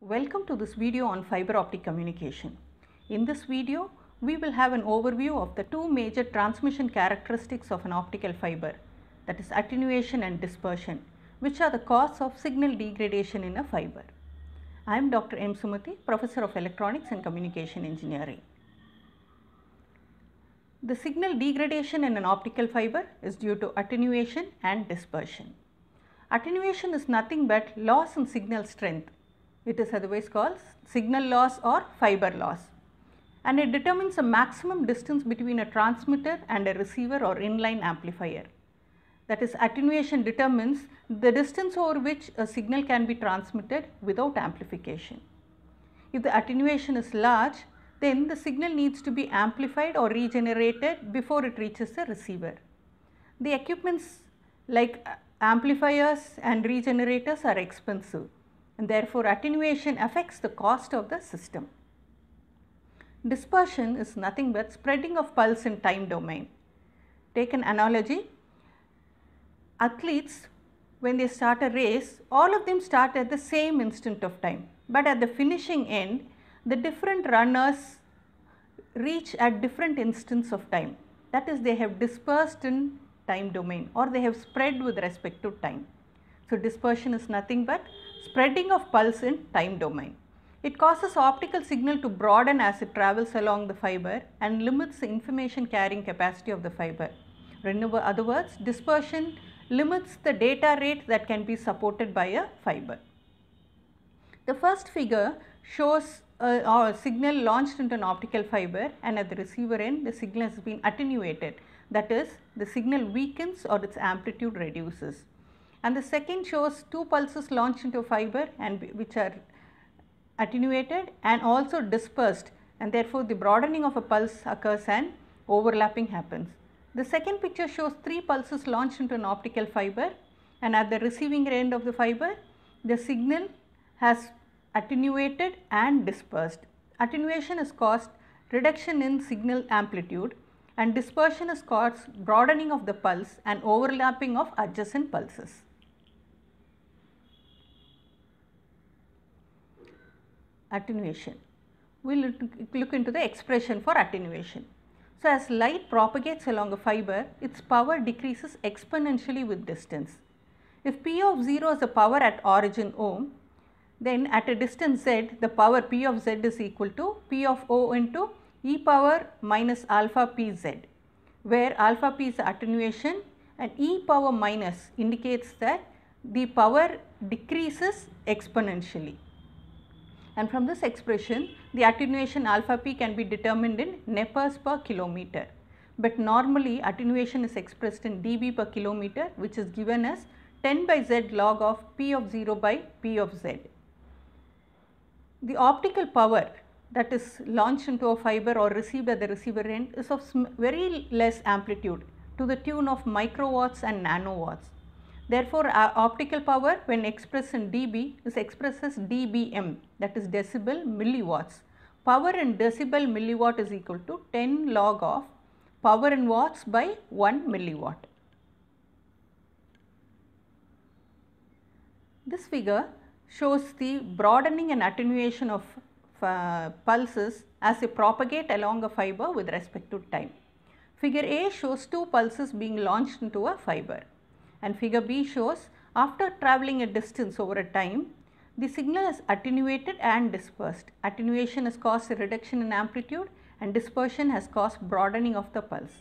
Welcome to this video on fiber optic communication. In this video, we will have an overview of the two major transmission characteristics of an optical fiber, that is attenuation and dispersion, which are the cause of signal degradation in a fiber. I am Dr. M. Sumathi, Professor of Electronics and Communication Engineering. The signal degradation in an optical fiber is due to attenuation and dispersion. Attenuation is nothing but loss in signal strength. It is otherwise called signal loss or fiber loss, and it determines a maximum distance between a transmitter and a receiver or inline amplifier. That is, attenuation determines the distance over which a signal can be transmitted without amplification. If the attenuation is large, then the signal needs to be amplified or regenerated before it reaches the receiver. The equipments like amplifiers and regenerators are expensive, and therefore attenuation affects the cost of the system. Dispersion is nothing but spreading of pulse in time domain. Take an analogy. Athletes, when they start a race, all of them start at the same instant of time, but at the finishing end, the different runners reach at different instants of time. That is, they have dispersed in time domain, or they have spread with respect to time. So, dispersion is nothing but spreading of pulse in time domain. It causes optical signal to broaden as it travels along the fiber and limits the information carrying capacity of the fiber. In other words, dispersion limits the data rate that can be supported by a fiber. The first figure shows a signal launched into an optical fiber, and at the receiver end the signal has been attenuated. That is, the signal weakens or its amplitude reduces. And the second shows two pulses launched into a fiber and which are attenuated and also dispersed, and therefore the broadening of a pulse occurs and overlapping happens. The second picture shows three pulses launched into an optical fiber, and at the receiving end of the fiber the signal has attenuated and dispersed. Attenuation has caused reduction in signal amplitude, and dispersion has caused broadening of the pulse and overlapping of adjacent pulses. Attenuation. We will look into the expression for attenuation. So, as light propagates along a fiber, its power decreases exponentially with distance. If P of 0 is the power at origin ohm, then at a distance z, the power P of z is equal to P of O into e power minus alpha p z, where alpha p is the attenuation and e power minus indicates that the power decreases exponentially. And from this expression, the attenuation alpha p can be determined in Nepers per kilometer, but normally attenuation is expressed in dB per kilometer, which is given as 10 by z log of P of 0 by P of z. The optical power that is launched into a fiber or received at the receiver end is of very less amplitude, to the tune of microwatts and nanowatts. Therefore, optical power when expressed in dB is expressed as dBm, that is decibel milliwatts. Power in decibel milliwatt is equal to 10 log of power in watts by 1 milliwatt. This figure shows the broadening and attenuation of pulses as they propagate along a fiber with respect to time. Figure A shows two pulses being launched into a fiber, and figure B shows after travelling a distance over a time, the signal is attenuated and dispersed. Attenuation has caused a reduction in amplitude and dispersion has caused broadening of the pulse.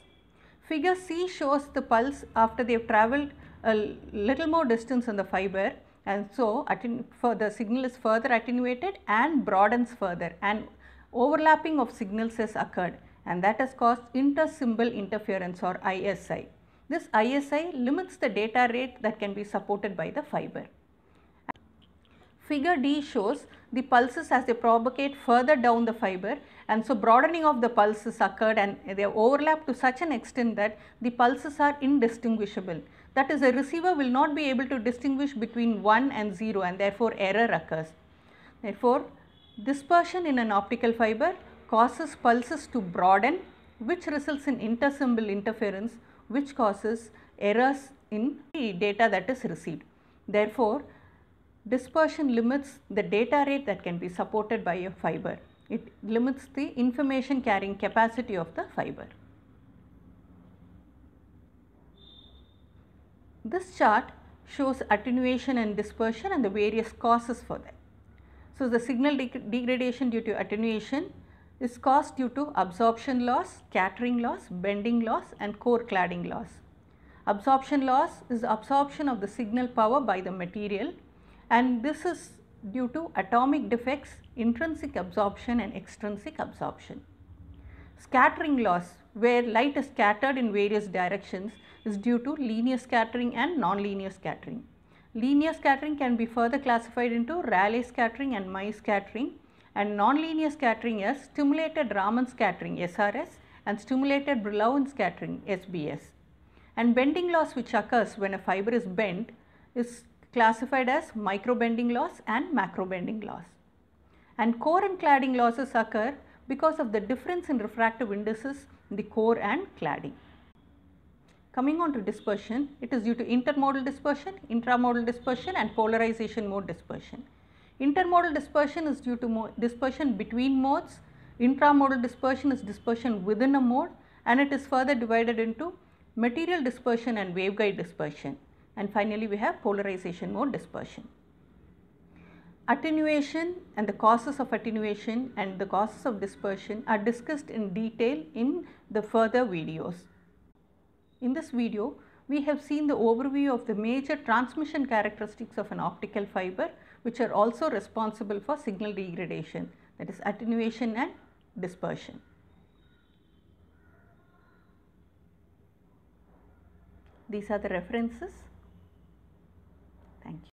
Figure C shows the pulse after they have travelled a little more distance in the fiber, and so the signal is further attenuated and broadens further, and overlapping of signals has occurred, and that has caused intersymbol interference or ISI. This ISI limits the data rate that can be supported by the fiber. Figure D shows the pulses as they propagate further down the fiber, and so broadening of the pulses occurred and they have overlapped to such an extent that the pulses are indistinguishable. That is, a receiver will not be able to distinguish between 1 and 0, and therefore error occurs. Therefore, dispersion in an optical fiber causes pulses to broaden, which results in intersymbol interference, which causes errors in the data that is received. Therefore, Dispersion limits the data rate that can be supported by a fiber. It limits the information carrying capacity of the fiber. This chart shows attenuation and dispersion and the various causes for that. So, the signal degradation due to attenuation is caused due to absorption loss, scattering loss, bending loss and core cladding loss. Absorption loss is absorption of the signal power by the material, and this is due to atomic defects, intrinsic absorption and extrinsic absorption. Scattering loss, where light is scattered in various directions, is due to linear scattering and nonlinear scattering. Linear scattering can be further classified into Rayleigh scattering and Mie scattering, and nonlinear scattering as stimulated Raman scattering SRS and stimulated Brillouin scattering SBS. And bending loss, which occurs when a fiber is bent, is classified as micro bending loss and macro bending loss. And core and cladding losses occur because of the difference in refractive indices in the core and cladding. Coming on to dispersion, it is due to intermodal dispersion, intramodal dispersion and polarization mode dispersion. Intermodal dispersion is due to dispersion between modes, intramodal dispersion is dispersion within a mode, and it is further divided into material dispersion and waveguide dispersion, and finally we have polarization mode dispersion. Attenuation and the causes of attenuation and the causes of dispersion are discussed in detail in the further videos. In this video, we have seen the overview of the major transmission characteristics of an optical fiber, which are also responsible for signal degradation, that is attenuation and dispersion. These are the references. Thank you.